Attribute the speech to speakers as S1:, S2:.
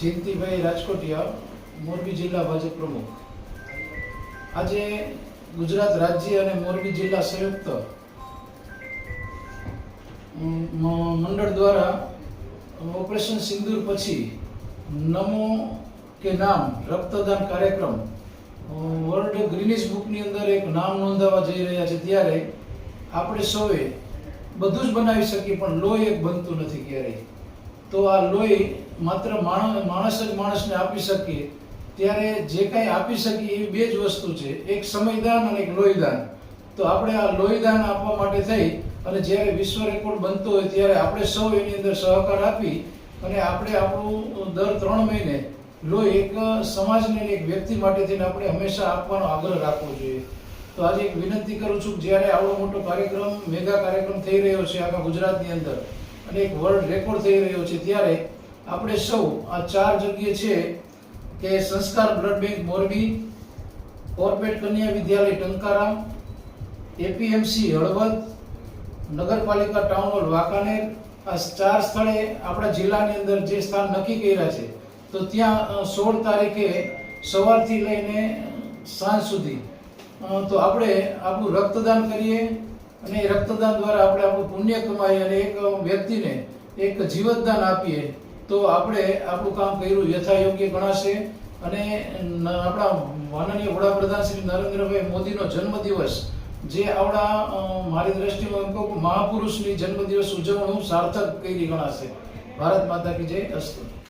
S1: જયંતિભાઈ રાજકોટિયા, મોરબી જિલ્લા ભાજપ પ્રમુખ. આજે ગુજરાત રાજ્ય અને મોરબી જિલ્લા સંયુક્ત મંડળ દ્વારા ઓપરેશન સિંદૂર પછી નમો કે નામ રક્તદાન કાર્યક્રમ વર્લ્ડ ગ્રીનિશ બુકની અંદર એક નામ નોંધાવવા જઈ રહ્યા છે. ત્યારે આપણે સૌએ બધું જ બનાવી શકીએ, પણ લોહી એક બનતું નથી ક્યારેય. તો આ લોહી માત્ર માણસ જ માણસને આપી શકીએ. ત્યારે જે કાંઈ આપી શકીએ એવી બે જ વસ્તુ છે, એક સમયદાન અને એક લોહીદાન. તો આપણે આ લોહીદાન આપવા માટે થઈ અને જ્યારે વિશ્વ રેકોર્ડ બનતો હોય ત્યારે આપણે સૌ એની અંદર સહકાર આપી અને આપણે આપણું દર 3 મહિને લોહી એક સમાજને એક વ્યક્તિ માટે થઈને આપણે હંમેશા આપવાનો આગ્રહ રાખવો જોઈએ. તો આજે એક વિનંતી કરું છું, જ્યારે આવડો મોટો કાર્યક્રમ, મેગા કાર્યક્રમ થઈ રહ્યો છે આખા ગુજરાતની અંદર અને એક વર્લ્ડ રેકોર્ડ થઈ રહ્યો છે, ત્યારે આપણે સૌ આ 4 જગ્યાએ છે કે સંસ્કાર બ્લડ બેંક મોરબી, કોર્પોરેટ કન્યા વિદ્યાલય ટંકારા, એપીએમસી હળવદ, નગરપાલિકા ટાઉન હોલ વાંકાનેર, આ 4 સ્થળે આપણા જિલ્લાની અંદર જે સ્થાન નક્કી કર્યા છે. તો ત્યાં 16 તારીખે સવારથી લઈને સાંજ સુધી તો આપણે આપણું રક્તદાન કરીએ અને એ રક્તદાન દ્વારા આપણે આપણું પુણ્ય કમાઈએ અને એક વ્યક્તિને એક જીવતદાન આપીએ. તો આપણે આપણું કામ કર્યું યથાયોગ્ય ગણાશે. અને આપણા માનનીય વડાપ્રધાન શ્રી નરેન્દ્રભાઈ મોદીનો જન્મદિવસ જે આવડા મારી દ્રષ્ટિમાં એમ કહું મહાપુરુષની જન્મદિવસ ઉજવણું સાર્થક કરી ગણાશે. ભારત માતા કી જય. અસ્તુ.